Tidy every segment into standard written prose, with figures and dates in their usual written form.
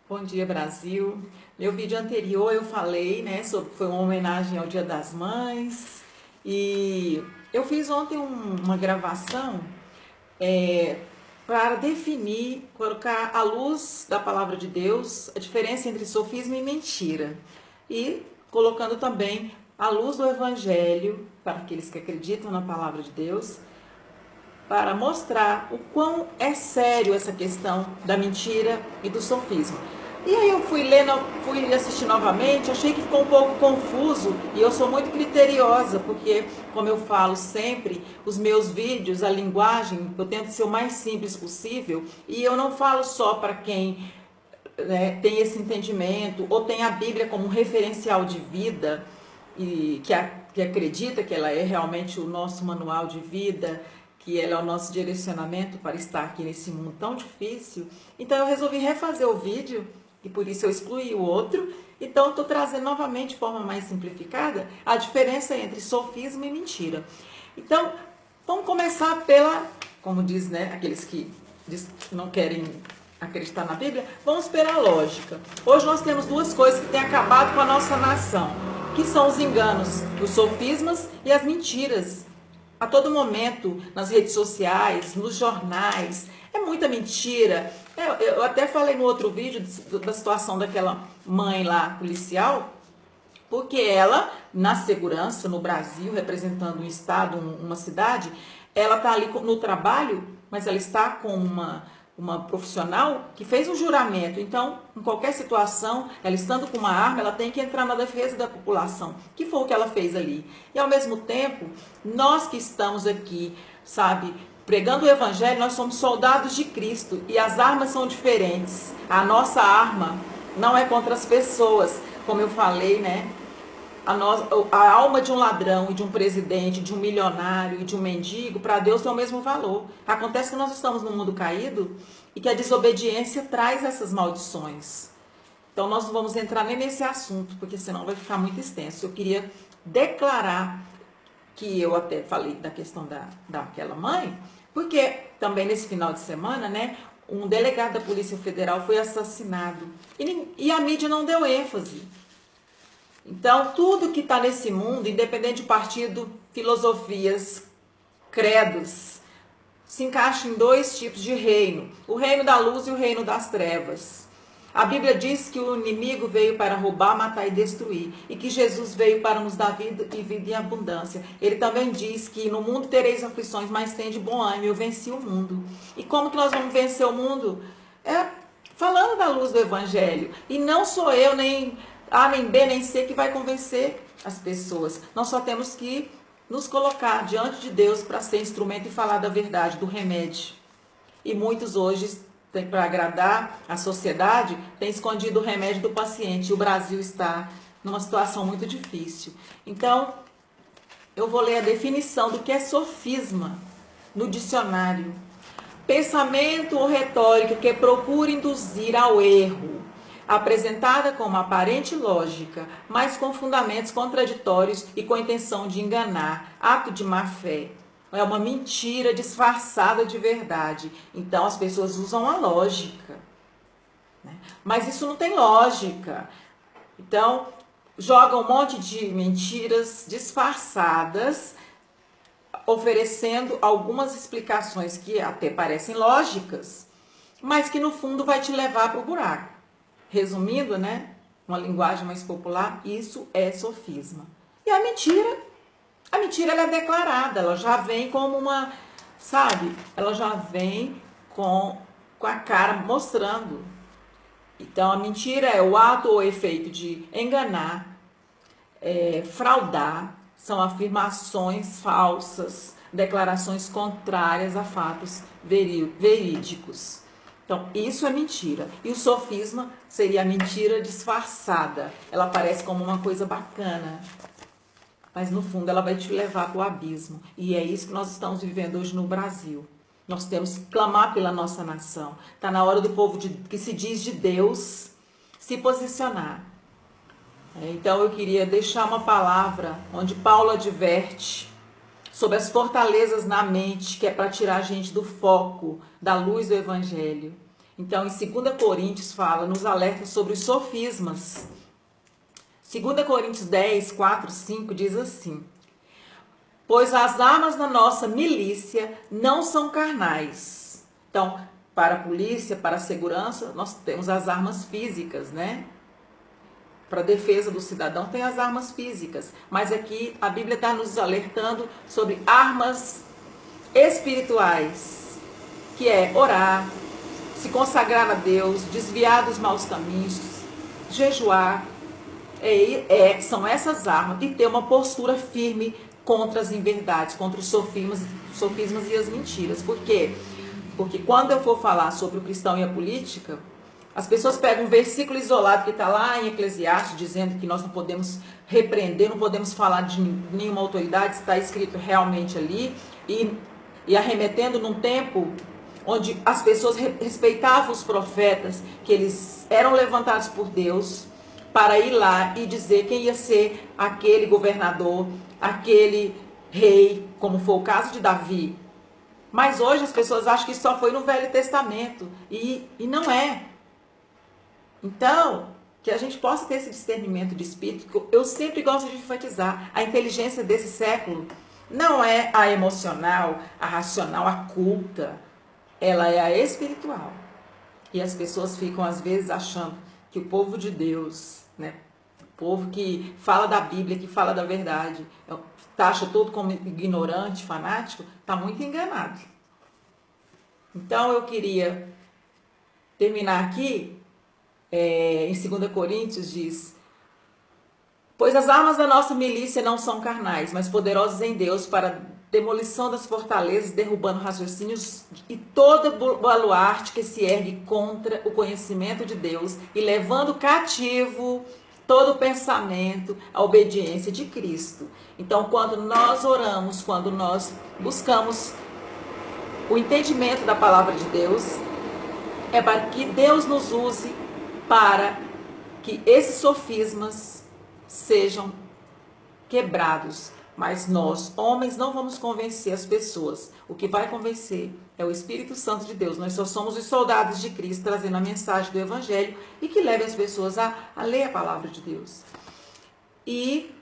Bom dia, Brasil. Meu vídeo anterior eu falei, né, foi uma homenagem ao Dia das Mães e eu fiz ontem uma gravação para definir, colocar à luz da palavra de Deus a diferença entre sofisma e mentira e colocando também à luz do Evangelho para aqueles que acreditam na palavra de Deus, para mostrar o quão é sério essa questão da mentira e do sofisma. E aí eu fui assistir novamente, achei que ficou um pouco confuso e eu sou muito criteriosa, porque, como eu falo sempre, os meus vídeos, a linguagem, eu tento ser o mais simples possível e eu não falo só para quem tem esse entendimento ou tem a Bíblia como um referencial de vida e que acredita que ela é realmente o nosso manual de vida, que ela é o nosso direcionamento para estar aqui nesse mundo tão difícil. Então eu resolvi refazer o vídeo e por isso eu excluí o outro. Então eu estou trazendo novamente de forma mais simplificada a diferença entre sofisma e mentira. Então vamos começar pela, como diz, né, aqueles que não querem acreditar na Bíblia, vamos pela lógica. Hoje nós temos duas coisas que têm acabado com a nossa nação, que são os enganos, os sofismas e as mentiras. A todo momento, nas redes sociais, nos jornais, é muita mentira. Eu até falei no outro vídeo da situação daquela mãe lá, policial, porque ela, na segurança, no Brasil, representando um estado, uma cidade, ela está ali no trabalho, mas ela está com uma profissional que fez um juramento. Então, em qualquer situação, ela estando com uma arma, ela tem que entrar na defesa da população, que foi o que ela fez ali. E ao mesmo tempo, nós que estamos aqui, sabe, pregando o evangelho, nós somos soldados de Cristo e as armas são diferentes. A nossa arma não é contra as pessoas, como eu falei, né? A alma de um ladrão e de um presidente, de um milionário e de um mendigo, para Deus tem o mesmo valor. Acontece que nós estamos num mundo caído e que a desobediência traz essas maldições. Então nós não vamos entrar nem nesse assunto, porque senão vai ficar muito extenso. Eu queria declarar que eu até falei da questão daquela mãe, porque também nesse final de semana, né, um delegado da Polícia Federal foi assassinado e a mídia não deu ênfase. Então, tudo que está nesse mundo, independente de partido, filosofias, credos, se encaixa em dois tipos de reino: o reino da luz e o reino das trevas. A Bíblia diz que o inimigo veio para roubar, matar e destruir, e que Jesus veio para nos dar vida e vida em abundância. Ele também diz que no mundo tereis aflições, mas tem de bom ânimo, eu venci o mundo. E como que nós vamos vencer o mundo? É falando da luz do Evangelho. E não sou eu, nem A, nem B, nem C que vai convencer as pessoas. Nós só temos que nos colocar diante de Deus para ser instrumento e falar da verdade, do remédio. E muitos hoje, para agradar a sociedade, têm escondido o remédio do paciente. E o Brasil está numa situação muito difícil. Então, eu vou ler a definição do que é sofisma no dicionário. Pensamento ou retórica que procura induzir ao erro, apresentada como aparente lógica, mas com fundamentos contraditórios e com a intenção de enganar, ato de má fé. É uma mentira disfarçada de verdade. Então as pessoas usam a lógica, né? Mas isso não tem lógica. Então jogam um monte de mentiras disfarçadas, oferecendo algumas explicações que até parecem lógicas, mas que no fundo vai te levar para o buraco. Resumindo, né, uma linguagem mais popular, isso é sofisma. E a mentira ela é declarada, ela já vem como uma, sabe, ela já vem com a cara mostrando. Então a mentira é o ato ou efeito de enganar, fraudar, são afirmações falsas, declarações contrárias a fatos verídicos. Então, isso é mentira. E o sofisma seria a mentira disfarçada. Ela parece como uma coisa bacana, mas no fundo ela vai te levar para o abismo. E é isso que nós estamos vivendo hoje no Brasil. Nós temos que clamar pela nossa nação. Está na hora do povo que se diz de Deus se posicionar. Então eu queria deixar uma palavra onde Paulo adverte sobre as fortalezas na mente, que é para tirar a gente do foco, da luz do Evangelho. Então, em 2 Coríntios fala, nos alerta sobre os sofismas. 2 Coríntios 10, 4, 5 diz assim: pois as armas da nossa milícia não são carnais. Então, para a polícia, para a segurança, nós temos as armas físicas, né? Para a defesa do cidadão tem as armas físicas. Mas aqui a Bíblia está nos alertando sobre armas espirituais, que é orar, se consagrar a Deus, desviar dos maus caminhos, jejuar. São essas armas. E ter uma postura firme contra as inverdades, contra os sofismas e as mentiras. Por quê? Porque quando eu for falar sobre o cristão e a política, as pessoas pegam um versículo isolado que está lá em Eclesiastes, dizendo que nós não podemos repreender, não podemos falar de nenhuma autoridade, está escrito realmente ali, e arremetendo num tempo onde as pessoas respeitavam os profetas, que eles eram levantados por Deus, para ir lá e dizer quem ia ser aquele governador, aquele rei, como foi o caso de Davi. Mas hoje as pessoas acham que só foi no Velho Testamento, e não é. Então, que a gente possa ter esse discernimento de espírito, que eu sempre gosto de enfatizar, a inteligência desse século não é a emocional, a racional, a culta, ela é a espiritual. E as pessoas ficam às vezes achando que o povo de Deus, né, o povo que fala da Bíblia, que fala da verdade, taxa todo como ignorante, fanático, está muito enganado. Então eu queria terminar aqui, em 2 Coríntios diz: pois as armas da nossa milícia não são carnais, mas poderosas em Deus para demolição das fortalezas, derrubando raciocínios e todo baluarte que se ergue contra o conhecimento de Deus e levando cativo todo pensamento à obediência de Cristo. Então, quando nós oramos, quando nós buscamos o entendimento da palavra de Deus, é para que Deus nos use para que esses sofismas sejam quebrados. Mas nós, homens, não vamos convencer as pessoas. O que vai convencer é o Espírito Santo de Deus. Nós só somos os soldados de Cristo, trazendo a mensagem do Evangelho e que leve as pessoas a ler a palavra de Deus. E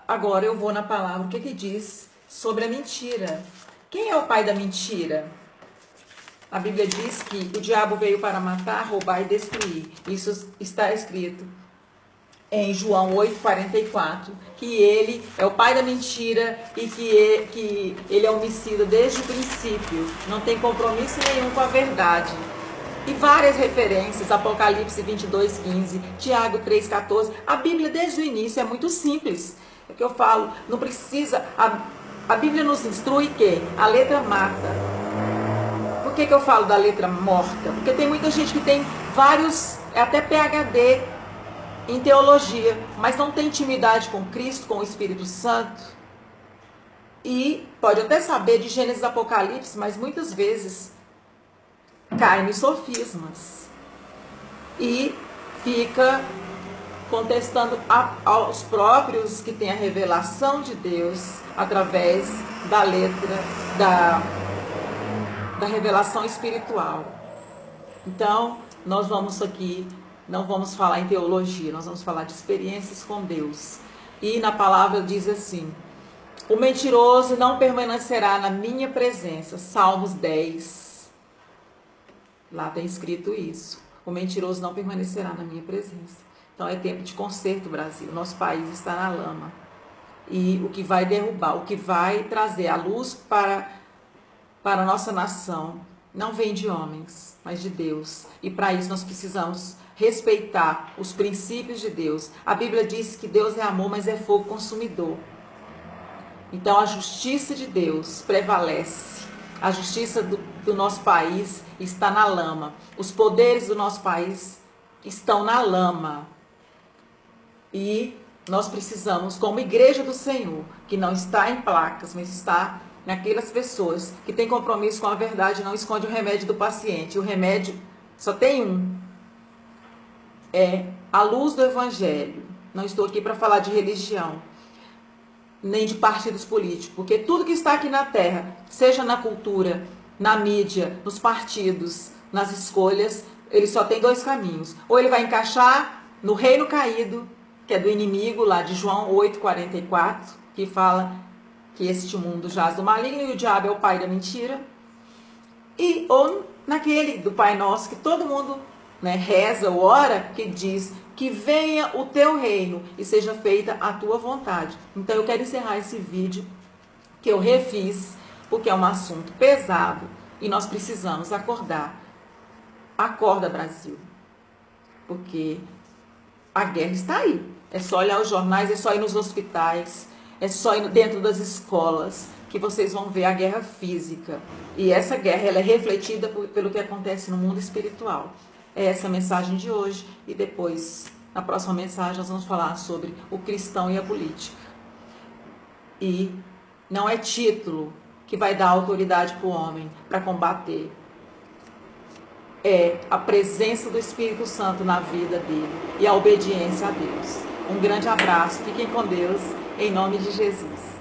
agora eu vou na palavra, o que diz sobre a mentira. Quem é o pai da mentira? A Bíblia diz que o diabo veio para matar, roubar e destruir. Isso está escrito em João 8,44, que ele é o pai da mentira e que ele é homicida desde o princípio, não tem compromisso nenhum com a verdade. E várias referências, Apocalipse 22,15, Tiago 3,14, a Bíblia desde o início é muito simples. É que eu falo, não precisa, a Bíblia nos instrui que a letra mata. Por que eu falo da letra morta? Porque tem muita gente que tem vários, até PhD em teologia, mas não tem intimidade com Cristo, com o Espírito Santo. E pode até saber de Gênesis e Apocalipse, mas muitas vezes cai nos sofismas. E fica contestando aos próprios que têm a revelação de Deus através da letra da revelação espiritual. Então, nós vamos aqui, não vamos falar em teologia, nós vamos falar de experiências com Deus. E na palavra diz assim: o mentiroso não permanecerá na minha presença. Salmos 10. Lá tem escrito isso. O mentiroso não permanecerá na minha presença. Então é tempo de conserto, Brasil. Nosso país está na lama. E o que vai derrubar, o que vai trazer a luz para a nossa nação, não vem de homens, mas de Deus. E para isso nós precisamos respeitar os princípios de Deus. A Bíblia diz que Deus é amor, mas é fogo consumidor. Então a justiça de Deus prevalece. A justiça do nosso país está na lama. Os poderes do nosso país estão na lama. E nós precisamos, como igreja do Senhor, que não está em placas, mas está naquelas pessoas que têm compromisso com a verdade, não esconde o remédio do paciente. O remédio só tem um. É a luz do Evangelho. Não estou aqui para falar de religião, nem de partidos políticos, porque tudo que está aqui na terra, seja na cultura, na mídia, nos partidos, nas escolhas, ele só tem dois caminhos. Ou ele vai encaixar no reino caído, que é do inimigo, lá de João 8,44, que fala que este mundo jaz do maligno e o diabo é o pai da mentira. Ou naquele do Pai Nosso, que todo mundo, né, reza ou ora, que diz que venha o teu reino e seja feita a tua vontade. Então eu quero encerrar esse vídeo que eu refiz, porque é um assunto pesado e nós precisamos acordar. Acorda, Brasil, porque a guerra está aí. É só olhar os jornais, é só ir nos hospitais, é só ir dentro das escolas que vocês vão ver a guerra física. E essa guerra ela é refletida pelo que acontece no mundo espiritual. É essa a mensagem de hoje. E depois, na próxima mensagem, nós vamos falar sobre o cristão e a política. E não é título que vai dar autoridade para o homem para combater. É a presença do Espírito Santo na vida dele e a obediência a Deus. Um grande abraço, fiquem com Deus, em nome de Jesus.